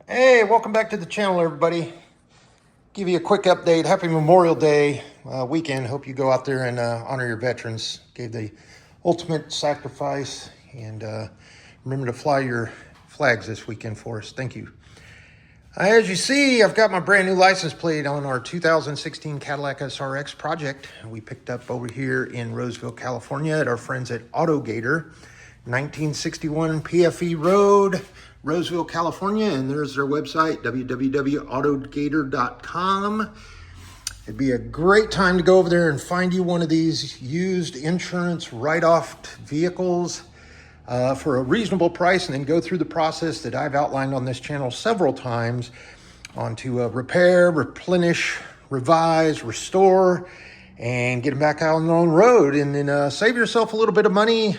Hey, welcome back to the channel, everybody. Give you a quick update. Happy Memorial Day weekend. Hope you go out there and honor your veterans. Gave the ultimate sacrifice. And remember to fly your flags this weekend for us. Thank you. As you see, I've got my brand new license plate on our 2016 Cadillac SRX project. We picked up over here in Roseville, California at our friends at AutoGator, 1961 PFE Road, Roseville, California. And there's their website, www.autogator.com. It'd be a great time to go over there and find you one of these used insurance write-off vehicles for a reasonable price, and then go through the process that I've outlined on this channel several times onto repair, replenish, revise, restore, and get them back out on their own road. And then save yourself a little bit of money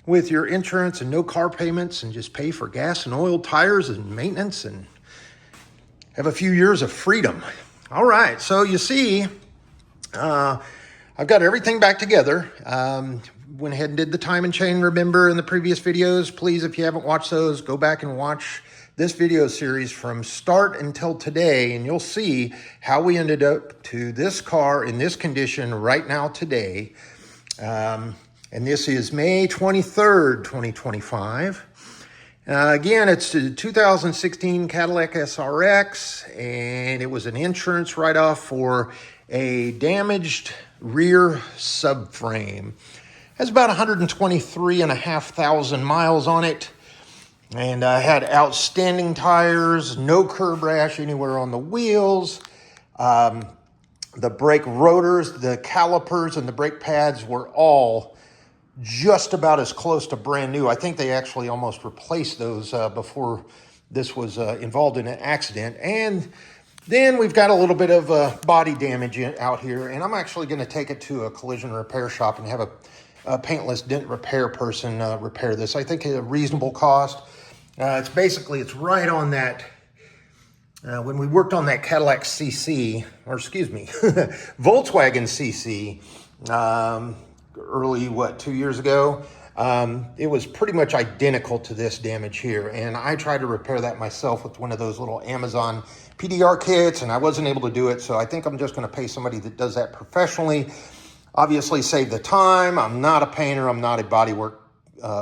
with your insurance and no car payments, and just pay for gas and oil, tires and maintenance, and have a few years of freedom. All right, so you see, I've got everything back together. Went ahead and did the time and chain, remember, in the previous videos. Please, if you haven't watched those, go back and watch this video series from start until today, and you'll see how we ended up to this car in this condition right now today. And this is May 23rd, 2025. Again, it's the 2016 Cadillac SRX, and it was an insurance write-off for a damaged rear subframe. Has about 123,500 miles on it, and I had outstanding tires, no curb rash anywhere on the wheels. The brake rotors, the calipers, and the brake pads were all just about as close to brand new. I think they actually almost replaced those before this was involved in an accident. And then we've got a little bit of body damage out here, and I'm actually going to take it to a collision repair shop and have a paintless dent repair person repair this. I think at a reasonable cost. It's right on that. When we worked on that Cadillac CC, or excuse me, Volkswagen CC, early, 2 years ago, it was pretty much identical to this damage here. And I tried to repair that myself with one of those little Amazon PDR kits, and I wasn't able to do it. So I think I'm just going to pay somebody that does that professionally. Obviously save the time. I'm not a painter. I'm not a bodywork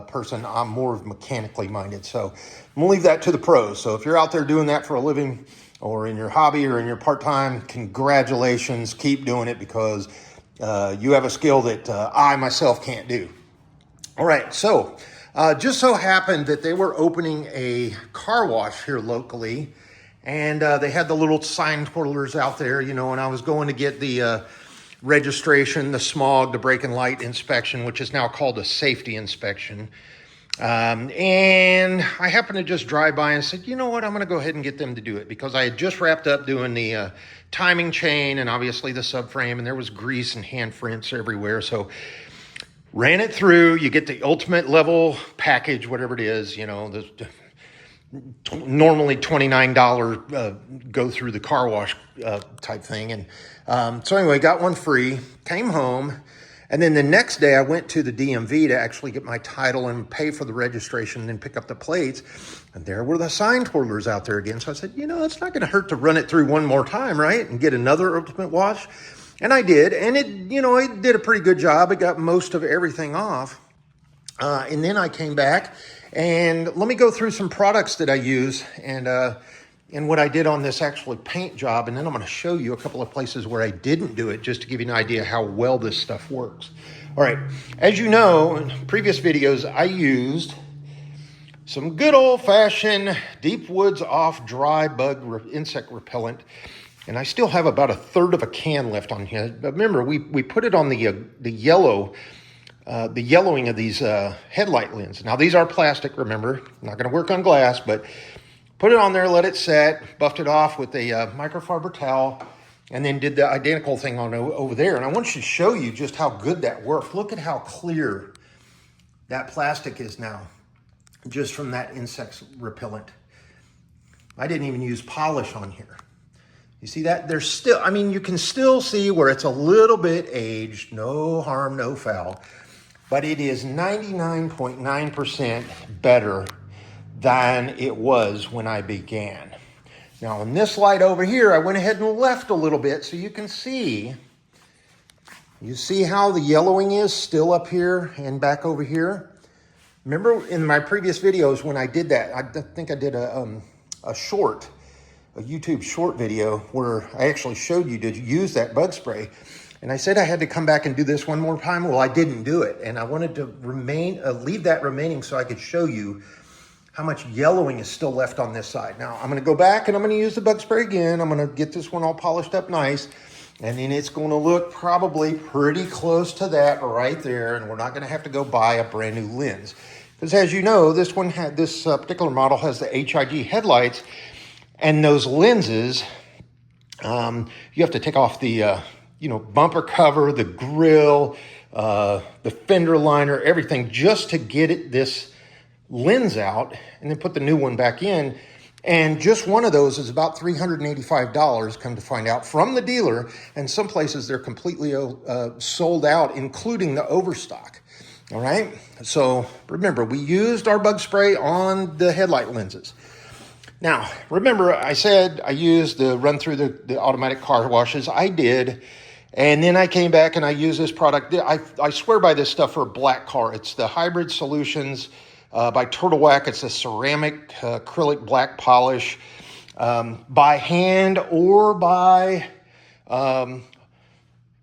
person. I'm more of mechanically minded. So I'm gonna leave that to the pros. So if you're out there doing that for a living, or in your hobby, or in your part-time, congratulations. Keep doing it, because you have a skill that I myself can't do. All right, so just so happened that they were opening a car wash here locally, and they had the little sign twirlers out there, and I was going to get the registration, the smog, the brake and light inspection, which is now called a safety inspection. And I happened to just drive by and said, you know what, I'm going to go ahead and get them to do it, because I had just wrapped up doing the timing chain and obviously the subframe, and there was grease and hand prints everywhere. So ran it through. You get the ultimate level package, whatever it is, normally $29 go through the car wash type thing. And so anyway, got one free, came home, and then the next day I went to the DMV to actually get my title and pay for the registration and then pick up the plates. And there were the sign twirlers out there again. So I said, it's not going to hurt to run it through one more time, right? And get another ultimate wash. And I did. And it did a pretty good job. It got most of everything off. And then I came back, and let me go through some products that I use and what I did on this actual paint job. And then I'm going to show you a couple of places where I didn't do it, just to give you an idea how well this stuff works. All right. As you know, in previous videos, I used some good old-fashioned Deep Woods Off dry bug insect repellent. And I still have about a third of a can left on here. But remember, we put it on the yellowing of these headlight lenses. Now, these are plastic, remember. Not going to work on glass, but put it on there, let it set, buffed it off with a microfiber towel, and then did the identical thing on over there. And I want you to show you just how good that worked. Look at how clear that plastic is now, just from that insect repellent. I didn't even use polish on here. You see that? There's still, you can still see where it's a little bit aged, no harm, no foul. But it is 99.9% better than it was when I began. Now in this light over here, I went ahead and left a little bit so you can see. You see how the yellowing is still up here and back over here? Remember in my previous videos when I did that, I think I did a YouTube short video where I actually showed you to use that bug spray. And I said I had to come back and do this one more time. Well, I didn't do it. And I wanted to leave that remaining so I could show you how much yellowing is still left on this side. Now, I'm gonna go back and I'm gonna use the bug spray again. I'm gonna get this one all polished up nice. And then it's gonna look probably pretty close to that right there. And we're not gonna have to go buy a brand new lens. Because as you know, this particular model has the HID headlights, and those lenses, you have to take off the bumper cover, the grill, the fender liner, everything just to get this lens out, and then put the new one back in. And just one of those is about $385, come to find out, from the dealer. And some places they're completely sold out, including the overstock. All right, so remember, we used our bug spray on the headlight lenses. Now, remember, I said I used the run through the automatic car washes. I did, and then I came back and I used this product. I swear by this stuff for a black car. It's the Hybrid Solutions by Turtle Wax. It's a ceramic acrylic black polish by hand or by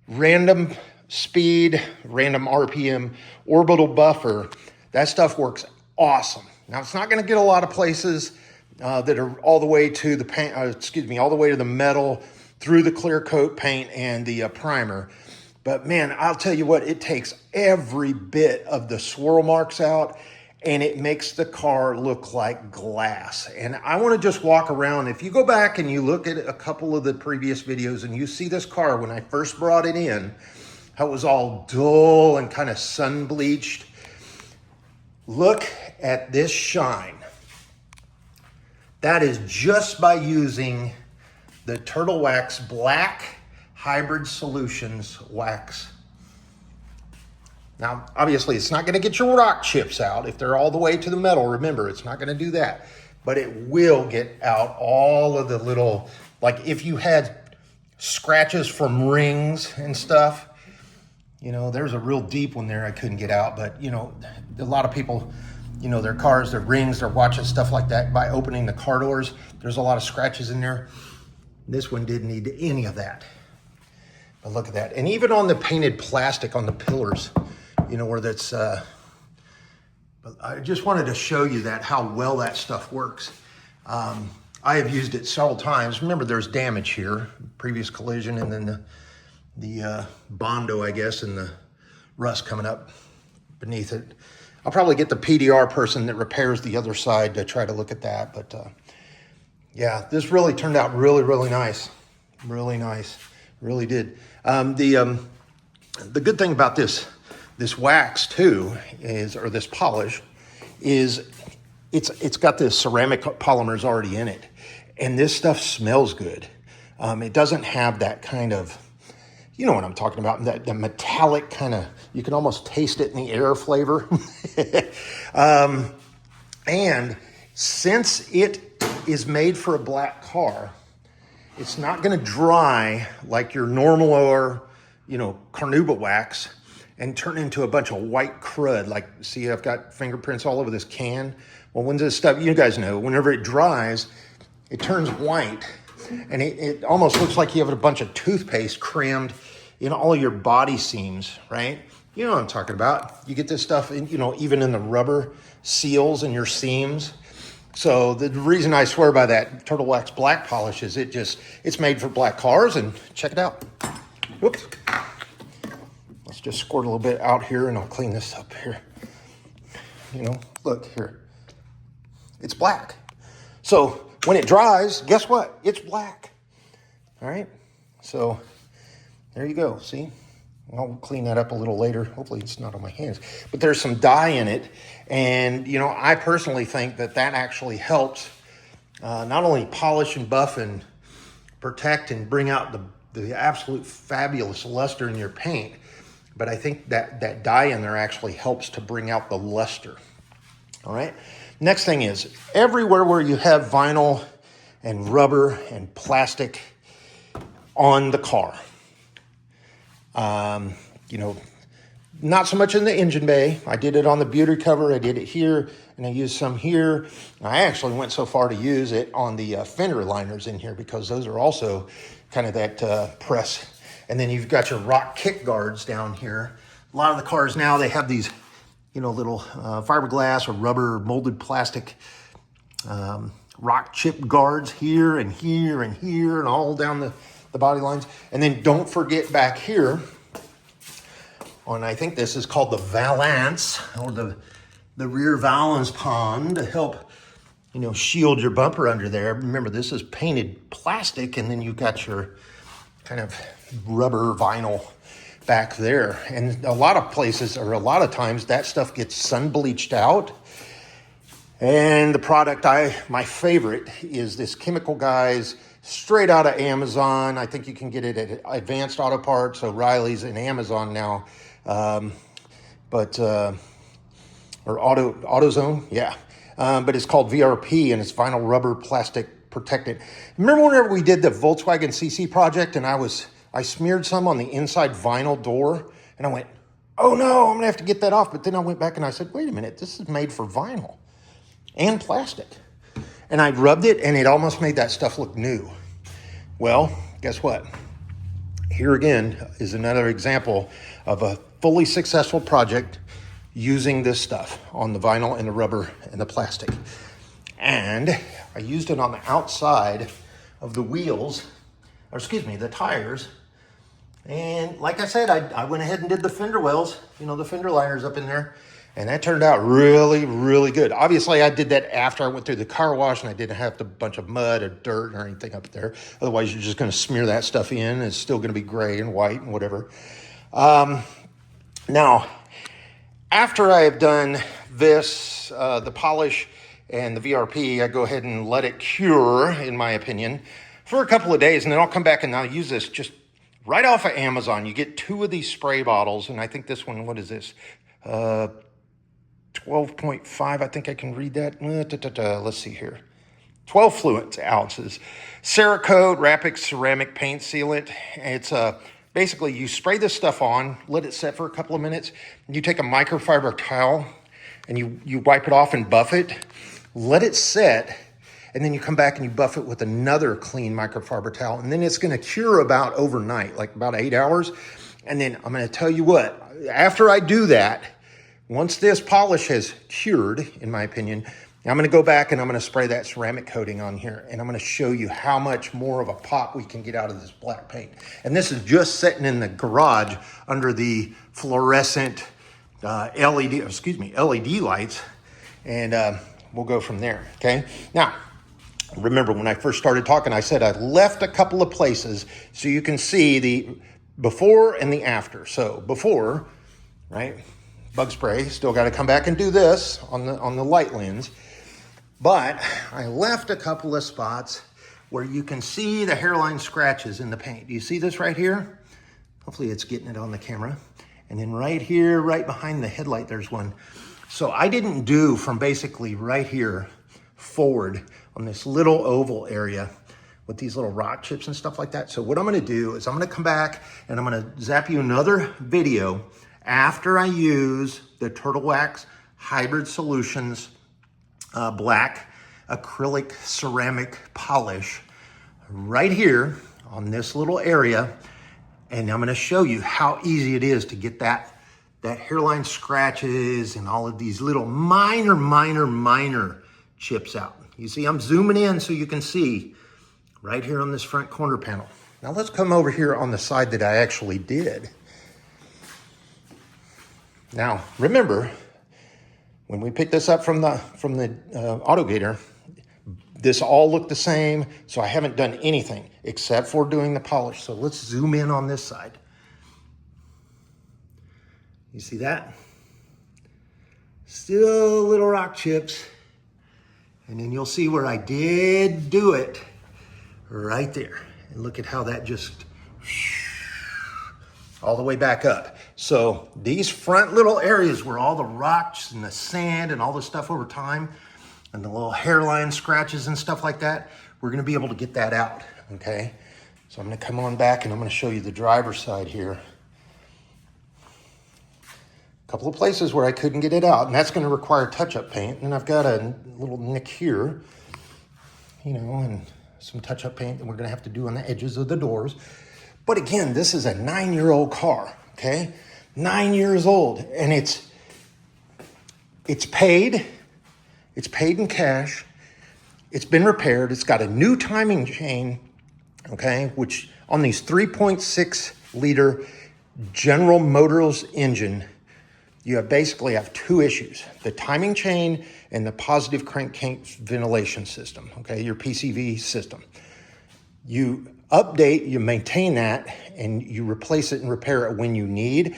random speed, random RPM, orbital buffer. That stuff works awesome. Now, it's not going to get a lot of places that are all the way to the paint, all the way to the metal, through the clear coat paint and the primer. But man, I'll tell you what, it takes every bit of the swirl marks out, and it makes the car look like glass. And I want to just walk around. If you go back and you look at a couple of the previous videos and you see this car when I first brought it in, how it was all dull and kind of sun bleached. Look at this shine. That is just by using the Turtle Wax Black Hybrid Solutions wax. Now, obviously, it's not going to get your rock chips out if they're all the way to the metal. Remember, it's not going to do that. But it will get out all of the little, like if you had scratches from rings and stuff, there's a real deep one there I couldn't get out. But, a lot of people, their cars, their rings, their watches, stuff like that, by opening the car doors, there's a lot of scratches in there. This one didn't need any of that. But look at that. And even on the painted plastic on the pillars, where that's, but I just wanted to show you how well that stuff works. I have used it several times. Remember, there's damage here, previous collision, and then the Bondo, I guess, and the rust coming up beneath it. I'll probably get the PDR person that repairs the other side to try to look at that. But yeah, this really turned out really, really nice. Really nice. Really did. The good thing about this wax too or this polish is it's got the ceramic polymers already in it, and this stuff smells good. It doesn't have that kind of, you know what I'm talking about, that metallic kind of, you can almost taste it in the air flavor. And since it is made for a black car, it's not going to dry like your normal or, carnauba wax and turn into a bunch of white crud. Like, see, I've got fingerprints all over this can. Well, when this stuff, you guys know, whenever it dries, it turns white. And it almost looks like you have a bunch of toothpaste crammed in all your body seams, right? You know what I'm talking about. You get this stuff, even in the rubber seals in your seams. So the reason I swear by that Turtle Wax black polish is it's made for black cars, and check it out. Whoops. Let's just squirt a little bit out here and I'll clean this up here. Look here. It's black. So when it dries, guess what? It's black. All right. So there you go. See? I'll clean that up a little later. Hopefully it's not on my hands. But there's some dye in it. And, I personally think that actually helps not only polish and buff and protect and bring out the absolute fabulous luster in your paint, but I think that dye in there actually helps to bring out the luster. All right. Next thing is, everywhere where you have vinyl and rubber and plastic on the car, you know, not so much in the engine bay. I did it on the beauty cover. I did it here, and I used some here. I actually went so far to use it on the fender liners in here, because those are also kind of that press. And then you've got your rock kick guards down here. A lot of the cars now, they have these, you know, little fiberglass or rubber molded plastic rock chip guards here and here and here and all down the body lines. And then don't forget back here, on, I think this is called the valance, or the rear valance pond, to help, you know, shield your bumper under there. Remember, this is painted plastic, and then you've got your kind of rubber vinyl back there. And a lot of places, or a lot of times, that stuff gets sun bleached out. And the product my favorite is this Chemical Guys, straight out of Amazon. I think you can get it at Advanced Auto Parts, O'Reilly's, and Amazon now. Or AutoZone, yeah. But it's called VRP, and it's vinyl rubber plastic protectant. Remember whenever we did the Volkswagen CC project, and I smeared some on the inside vinyl door, and I went, oh no, I'm gonna have to get that off. But then I went back and I said, wait a minute, this is made for vinyl and plastic. And I rubbed it, and it almost made that stuff look new. Well, guess what? Here again is another example of a fully successful project using this stuff on the vinyl and the rubber and the plastic. And I used it on the outside of the wheels, or excuse me, the tires. And like I said, I went ahead and did the fender wells, you know, the fender liners up in there. And that turned out really, really good. Obviously, I did that after I went through the car wash, and I didn't have a bunch of mud or dirt or anything up there. Otherwise, you're just going to smear that stuff in, and it's still going to be gray and white and whatever. Now, after I have done this, the polish and the VRP, I go ahead and let it cure, in my opinion, for a couple of days, and then I'll come back and I'll use this just right off of Amazon. You get 2 of these spray bottles, and I think this one, what is this? 12.5, I think I can read that. Let's see here. 12 fluid ounces. Cerakote Rapid Ceramic Paint Sealant. It's basically, you spray this stuff on, let it set for a couple of minutes, and you take a microfiber towel and you wipe it off and buff it, let it set, and then you come back and you buff it with another clean microfiber towel, and then it's going to cure about overnight, like about 8 hours. And then I'm going to tell you what, after I do that, once this polish has cured, in my opinion, I'm going to go back and I'm going to spray that ceramic coating on here, and I'm going to show you how much more of a pop we can get out of this black paint. And this is just sitting in the garage under the fluorescent LED lights, and we'll go from there, okay? Now, remember when I first started talking, I said I left a couple of places so you can see the before and the after. So before, right, bug spray, still got to come back and do this on the light lens. But I left a couple of spots where you can see the hairline scratches in the paint. Do you see this right here? Hopefully it's getting it on the camera. And then right here, right behind the headlight, there's one. So I didn't do from basically right here forward on this little oval area with these little rock chips and stuff like that. So what I'm gonna do is I'm gonna come back and I'm gonna zap you another video after I use the Turtle Wax Hybrid Solutions black acrylic ceramic polish right here on this little area. And I'm gonna show you how easy it is to get that hairline scratches and all of these little minor chips out. You see, I'm zooming in so you can see right here on this front corner panel. Now let's come over here on the side that I actually did. Now, remember, when we picked this up from the AutoGator, this all looked the same, so I haven't done anything except for doing the polish. So let's zoom in on this side. You see that? Still little rock chips. And then you'll see where I did do it right there. And look at how that just all the way back up. So these front little areas where all the rocks and the sand and all the stuff over time, and the little hairline scratches and stuff like that, we're gonna be able to get that out, okay? So I'm gonna come on back and I'm gonna show you the driver's side here. A couple of places where I couldn't get it out, and that's gonna require touch-up paint. And I've got a little nick here, you know, and some touch-up paint that we're gonna have to do on the edges of the doors. But again, this is a 9-year-old car, okay? 9 years old, and it's paid in cash. It's been repaired. It's got a new timing chain, okay, which on these 3.6 liter General Motors engine, you basically have two issues: the timing chain and the positive crankcase ventilation system, okay, your PCV system. You update, you maintain that, and you replace it and repair it when you need.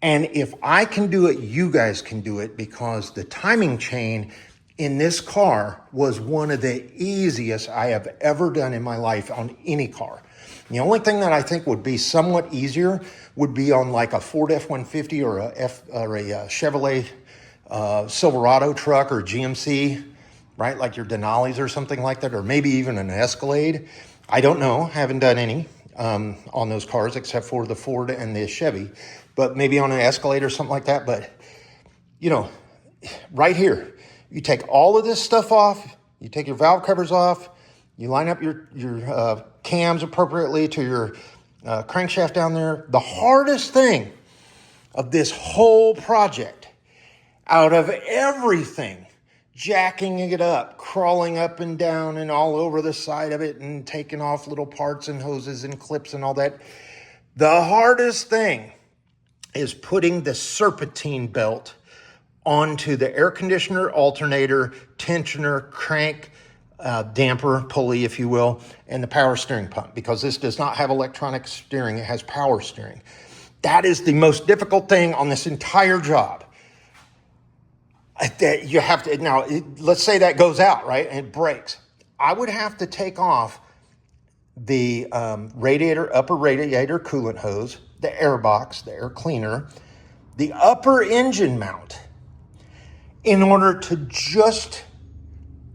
And if I can do it, you guys can do it, because the timing chain in this car was one of the easiest I have ever done in my life on any car. The only thing that I think would be somewhat easier would be on like a Ford F-150 or a Chevrolet Silverado truck or GMC, right? Like your Denali's or something like that, or maybe even an Escalade. I don't know, haven't done any on those cars except for the Ford and the Chevy, but maybe on an Escalade or something like that. But, you know, right here, you take all of this stuff off, you take your valve covers off, you line up your cams appropriately to your crankshaft down there. The hardest thing of this whole project, out of everything, jacking it up, crawling up and down and all over the side of it and taking off little parts and hoses and clips and all that, the hardest thing is putting the serpentine belt onto the air conditioner, alternator, tensioner, crank, damper, pulley, if you will, and the power steering pump, because this does not have electronic steering, it has power steering. That is the most difficult thing on this entire job. That you have to, now, let's say that goes out, right, and it breaks. I would have to take off the upper radiator coolant hose, the air box, the air cleaner, the upper engine mount, in order to just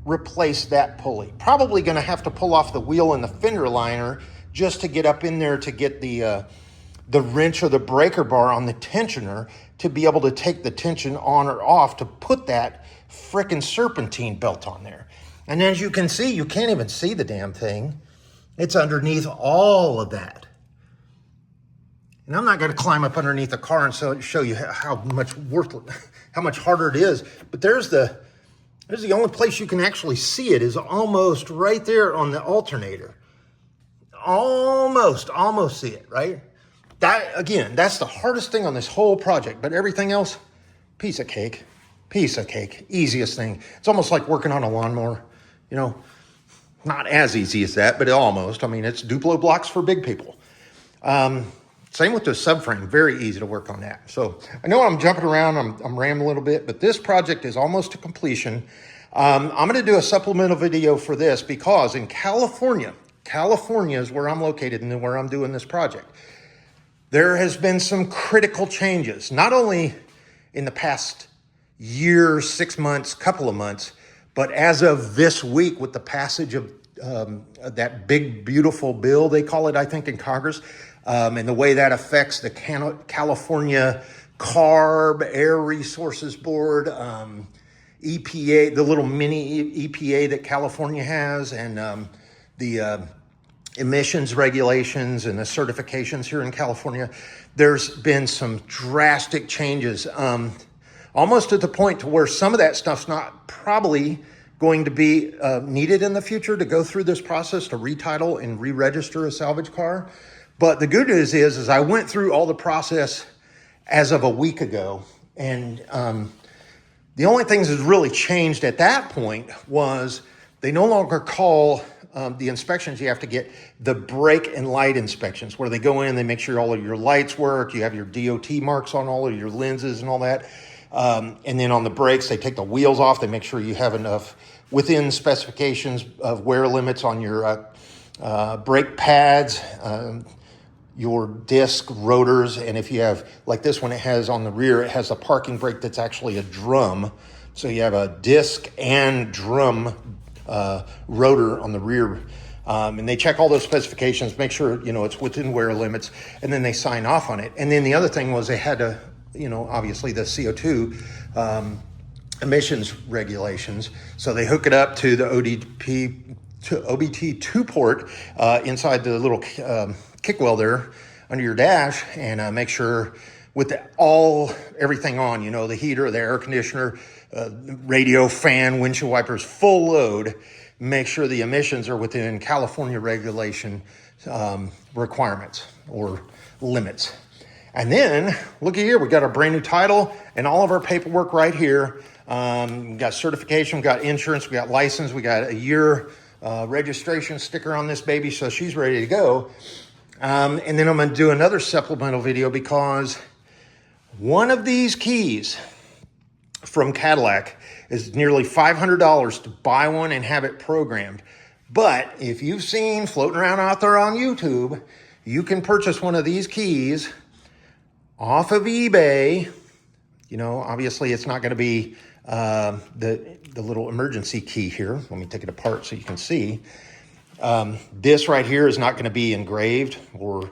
replace that pulley. Probably going to have to pull off the wheel and the fender liner just to get up in there to get the wrench or the breaker bar on the tensioner to be able to take the tension on or off to put that frickin' serpentine belt on there. And as you can see, you can't even see the damn thing. It's underneath all of that. And I'm not going to climb up underneath the car and show you how much harder it is. But there's the only place you can actually see it, is almost right there on the alternator. Almost see it, right? That, again, that's the hardest thing on this whole project. But everything else, piece of cake, easiest thing. It's almost like working on a lawnmower, you know. Not as easy as that, but almost. I mean, it's Duplo blocks for big people. Same with the subframe, very easy to work on that. So I know I'm jumping around, I'm rambling a little bit, but this project is almost to completion. I'm going to do a supplemental video for this because in California is where I'm located and where I'm doing this project. There has been some critical changes, not only in the past year, 6 months, couple of months, but as of this week with the passage of that big, beautiful bill, they call it, I think, in Congress, and the way that affects the California CARB, Air Resources Board, EPA, the little mini EPA that California has, and the emissions regulations and the certifications here in California. There's been some drastic changes, almost to the point to where some of that stuff's not probably going to be needed in the future to go through this process to retitle and re-register a salvage car. But the good news is I went through all the process as of a week ago, and the only things that really changed at that point was they no longer call the inspections you have to get the brake and light inspections, where they go in, they make sure all of your lights work, you have your DOT marks on all of your lenses and all that. And then on the brakes, they take the wheels off, they make sure you have enough within specifications of wear limits on your brake pads, your disc rotors, and if you have, like this one, it has on the rear, it has a parking brake that's actually a drum So you have a disc and drum rotor on the rear. And they check all those specifications, make sure, it's within wear limits, and then they sign off on it. And then the other thing was they had to, obviously the CO2 emissions regulations. So they hook it up to the OBT2 port inside the little kick well there under your dash, and make sure with everything on, the heater, the air conditioner, radio, fan, windshield wipers, full load, make sure the emissions are within California regulation requirements or limits. And then look at here, we got our brand new title and all of our paperwork right here. We got certification, we got insurance, we got license, we got a year registration sticker on this baby, so she's ready to go. And then I'm going to do another supplemental video because one of these keys from Cadillac is nearly $500 to buy one and have it programmed. But if you've seen floating around out there on YouTube, you can purchase one of these keys off of eBay. Obviously it's not going to be the little emergency key here. Let me take it apart so you can see. This right here is not going to be engraved or,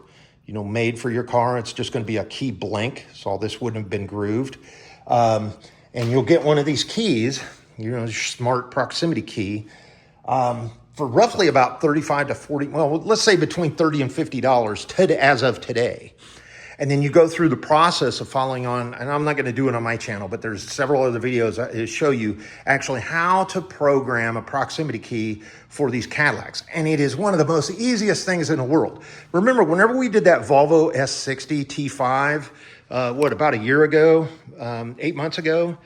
made for your car. It's just going to be a key blank. So all this wouldn't have been grooved. And you'll get one of these keys, your smart proximity key, for roughly about 35 to 40, well, let's say between $30 and $50 as of today. And then you go through the process of following on, and I'm not going to do it on my channel, but there's several other videos that show you actually how to program a proximity key for these Cadillacs. And it is one of the most easiest things in the world. Remember, whenever we did that Volvo S60 T5, about a year ago, 8 months ago,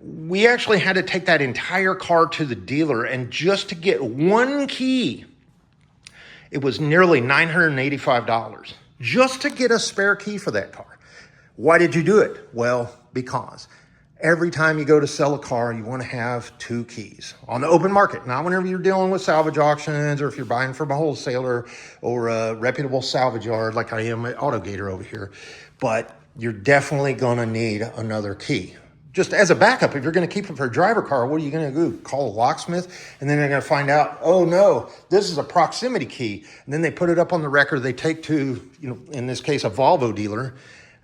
we actually had to take that entire car to the dealer, and just to get one key, it was nearly $985 just to get a spare key for that car. Why did you do it? Well, because every time you go to sell a car, you want to have two keys on the open market. Not whenever you're dealing with salvage auctions, or if you're buying from a wholesaler or a reputable salvage yard like I am at AutoGator over here. But you're definitely going to need another key. Just as a backup, if you're going to keep it for a driver car, what are you going to do? Call a locksmith? And then they're going to find out, oh no, this is a proximity key. And then they put it up on the record. They take to, in this case, a Volvo dealer,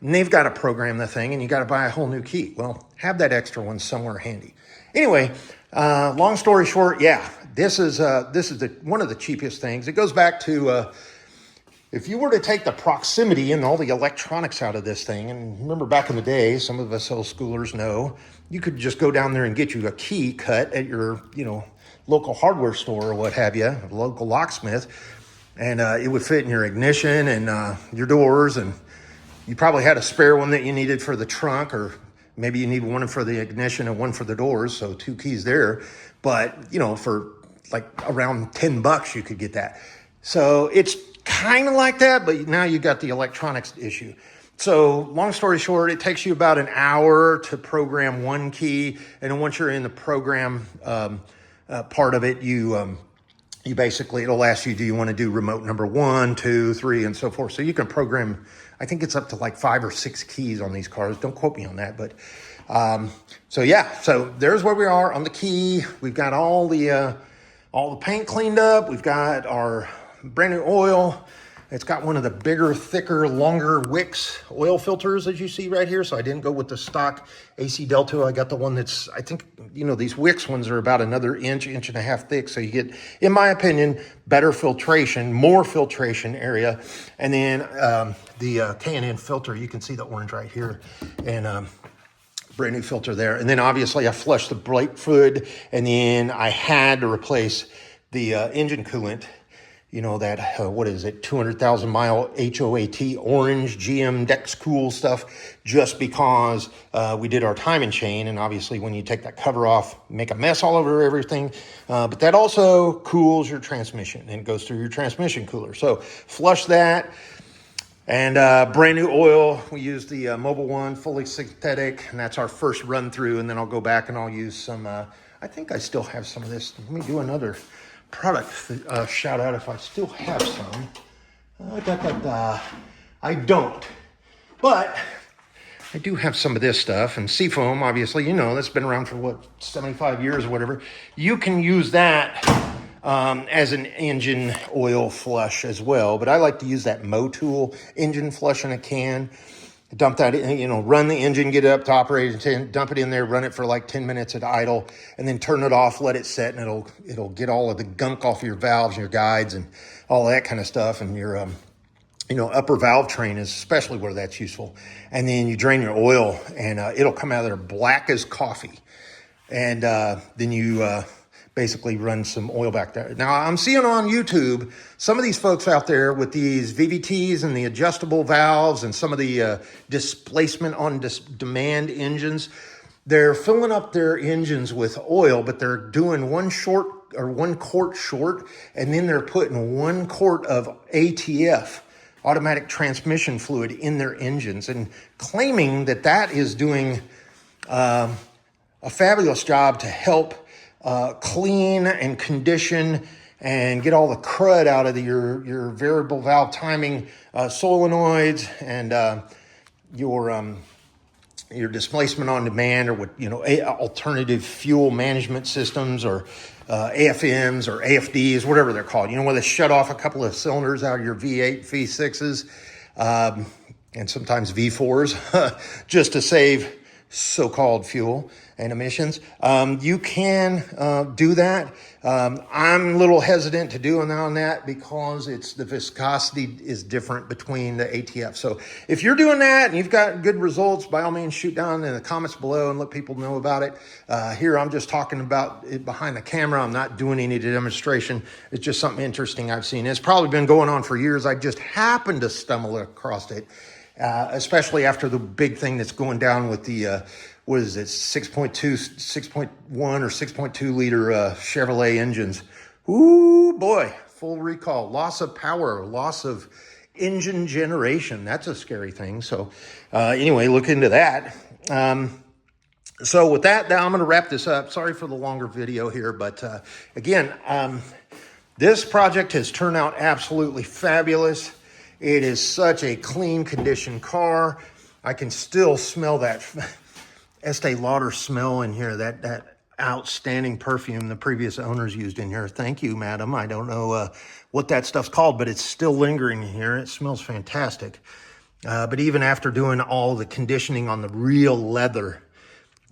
and they've got to program the thing, and you got to buy a whole new key. Well, have that extra one somewhere handy. Anyway, long story short, yeah, this is one of the cheapest things. It goes back to, if you were to take the proximity and all the electronics out of this thing, and remember back in the day, some of us old schoolers know, you could just go down there and get you a key cut at your, local hardware store or what have you, a local locksmith, and it would fit in your ignition and your doors, and you probably had a spare one that you needed for the trunk, or maybe you need one for the ignition and one for the doors, so two keys there. But, for like around $10, you could get that. So it's kind of like that, but now you got the electronics issue. So long story short, it takes you about an hour to program one key. And then once you're in the program part of it, you basically, it'll ask you, do you want to do remote number 1, 2, 3, and so forth. So you can program, I think it's up to like 5 or 6 keys on these cars. Don't quote me on that, but so there's where we are on the key. We've got all the paint cleaned up. We've got our brand new oil. It's got one of the bigger, thicker, longer Wicks oil filters, as you see right here. So I didn't go with the stock AC Delta. I got the one that's, I think, these Wicks ones are about another inch and a half thick. So you get, in my opinion, better filtration, more filtration area. And then the K&N filter, you can see the orange right here. And brand new filter there. And then obviously I flushed the brake fluid, and then I had to replace the engine coolant. What is it, 200,000 mile HOAT orange GM Dex Cool stuff, just because we did our timing chain. And obviously when you take that cover off, make a mess all over everything. But that also cools your transmission, and it goes through your transmission cooler. So flush that. And brand new oil. We use the Mobil One, fully synthetic, and that's our first run through. And then I'll go back and I'll use some, I think I still have some of this. Let me do another product shout out if I still have some. I don't, but I do have some of this stuff, and seafoam, obviously, you know, that's been around for what, 75 years or whatever. You can use that as an engine oil flush as well, but I like to use that Motul engine flush in a can. Dump that in, you know, run the engine, get it up to operating, dump it in there, run it for like 10 minutes at idle, and then turn it off, let it set, and it'll get all of the gunk off your valves and your guides and all that kind of stuff, and your you know, upper valve train is especially where that's useful. And then you drain your oil, and it'll come out of there black as coffee. And then you basically run some oil back there. Now, I'm seeing on YouTube some of these folks out there with these VVTs and the adjustable valves and some of the displacement on demand engines. They're filling up their engines with oil, but they're doing 1 quart short, and then they're putting 1 quart of ATF, automatic transmission fluid, in their engines, and claiming that that is doing a fabulous job to help clean and condition and get all the crud out of your variable valve timing solenoids and your displacement on demand, or what, you know, alternative fuel management systems, or AFMs or AFDs, whatever they're called. You know, where they shut off a couple of cylinders out of your V8, V6s, and sometimes V4s, just to save so-called fuel and emissions. You can do that. I'm a little hesitant to do on that because the viscosity is different between the ATF. So if you're doing that and you've got good results, by all means, shoot down in the comments below and let people know about it. Here, I'm just talking about it behind the camera. I'm not doing any demonstration. It's just something interesting I've seen. It's probably been going on for years. I just happened to stumble across it, especially after the big thing that's going down with the what is it, 6.1 or 6.2 liter Chevrolet engines. Ooh, boy, full recall, loss of power, loss of engine generation. That's a scary thing. So anyway, look into that. So with that, now I'm going to wrap this up. Sorry for the longer video here, but again, this project has turned out absolutely fabulous. It is such a clean condition car. I can still smell that Estee Lauder smell in here, that outstanding perfume the previous owners used in here. Thank you, madam. I don't know what that stuff's called, but it's still lingering in here. It smells fantastic. But even after doing all the conditioning on the real leather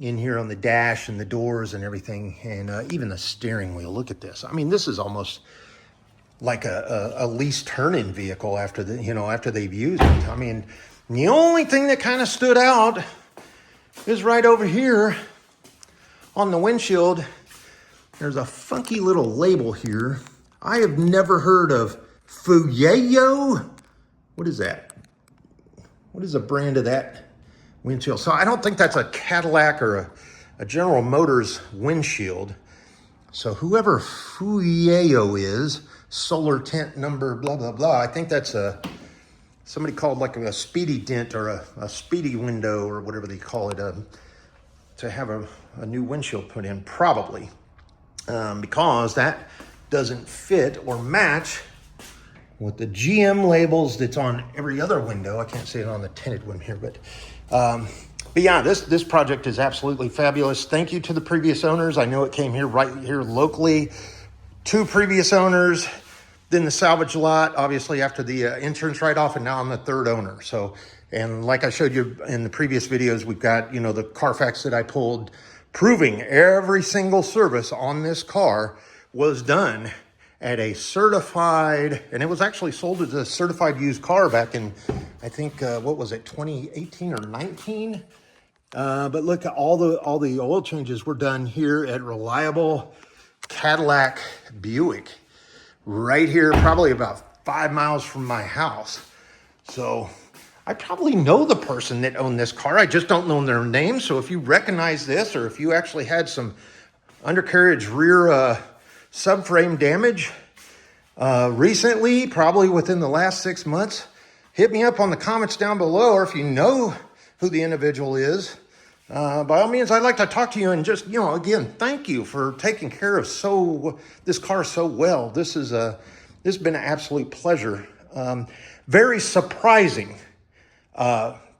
in here on the dash and the doors and everything, and even the steering wheel, look at this. I mean, this is almost like a lease turn-in vehicle after they've used it. I mean, the only thing that kind of stood out is right over here on the windshield. There's a funky little label here. I have never heard of Fueyo. What is that? What is the brand of that windshield? So I don't think that's a Cadillac or a General Motors windshield. So whoever Fueyo is, solar tint number, blah, blah, blah. I think that's somebody called like a speedy dent or a speedy window or whatever they call it, to have a new windshield put in, probably, because that doesn't fit or match with the GM labels that's on every other window. I can't see it on the tinted one here, but yeah, this project is absolutely fabulous. Thank you to the previous owners. I know it came here right here locally. 2 previous owners, then the salvage lot, obviously after the insurance write-off, and now I'm the 3rd owner. So, and like I showed you in the previous videos, we've got, you know, the Carfax that I pulled, proving every single service on this car was done at a certified, and it was actually sold as a certified used car back in, I think, what was it, 2018 or 19? But look, all the oil changes were done here at reliable Cadillac Buick, right here, probably about 5 miles from my house. So I probably know the person that owned this car. I just don't know their name. So if you recognize this, or if you actually had some undercarriage rear subframe damage recently, probably within the last 6 months, hit me up on the comments down below. Or if you know who the individual is, by all means, I'd like to talk to you, and just, you know, again, thank you for taking care of this car so well. This has been an absolute pleasure. Very surprising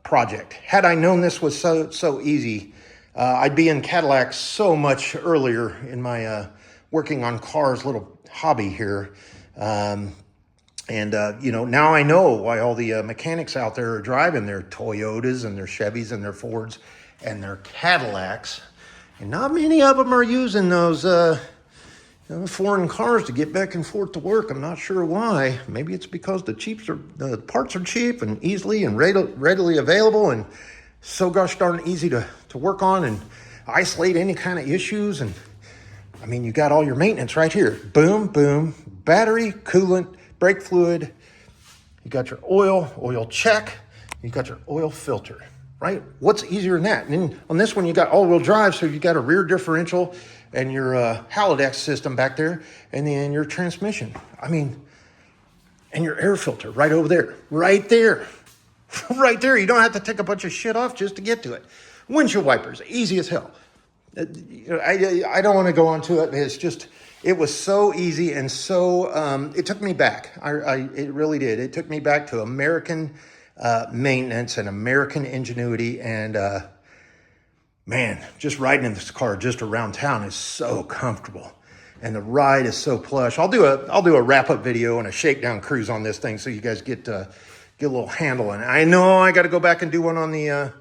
project. Had I known this was so easy, I'd be in Cadillac so much earlier in my working on cars little hobby here. You know, now I know why all the mechanics out there are driving their Toyotas and their Chevys and their Fords and their Cadillacs. And not many of them are using those foreign cars to get back and forth to work. I'm not sure why. Maybe it's because the parts are cheap and easily and readily available and so gosh darn easy to work on and isolate any kind of issues. And I mean, you got all your maintenance right here. Boom, boom, battery, coolant, brake fluid. You got your oil check. You got your oil filter, right? What's easier than that? And then on this one, you got all-wheel drive, so you got a rear differential and your Halodex system back there, and then your transmission. I mean, and your air filter right over there, right there. Right there. You don't have to take a bunch of shit off just to get to it. Windshield wipers, easy as hell. I don't want to go on to it. It's just, it was so easy and so, it took me back. It really did. It took me back to American maintenance and American ingenuity. And man, just riding in this car just around town is so comfortable. And the ride is so plush. I'll do a wrap-up video and a shakedown cruise on this thing so you guys get a little handle. And I know I got to go back and do one on the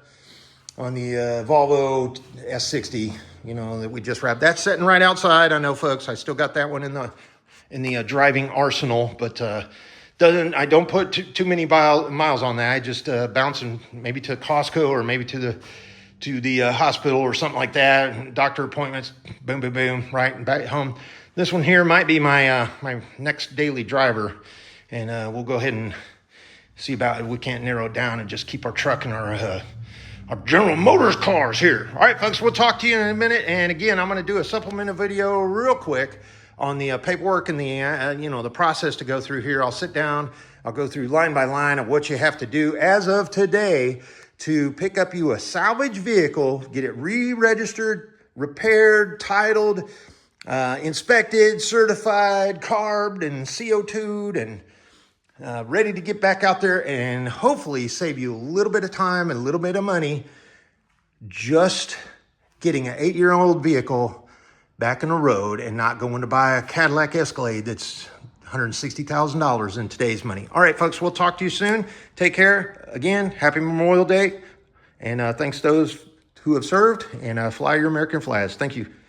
Volvo S60, you know, that we just wrapped. That's sitting right outside. I know, folks, I still got that one in the driving arsenal, but I don't put too many miles on that. I just bounce and maybe to Costco or maybe to the hospital or something like that. Doctor appointments, boom, boom, boom, right, and back home. This one here might be my my next daily driver, and we'll go ahead and see about if we can't narrow it down and just keep our truck and our General Motors cars here. All right, folks, we'll talk to you in a minute. And again, I'm going to do a supplemental video real quick on the paperwork and the the process to go through here. I'll sit down. I'll go through line by line of what you have to do as of today to pick up you a salvage vehicle, get it re-registered, repaired, titled, inspected, certified, carbed, and CO2'd, and ready to get back out there and hopefully save you a little bit of time and a little bit of money just getting an 8-year-old vehicle back on the road and not going to buy a Cadillac Escalade that's $160,000 in today's money. All right, folks, we'll talk to you soon. Take care. Again, happy Memorial Day. And thanks to those who have served, and fly your American flags. Thank you.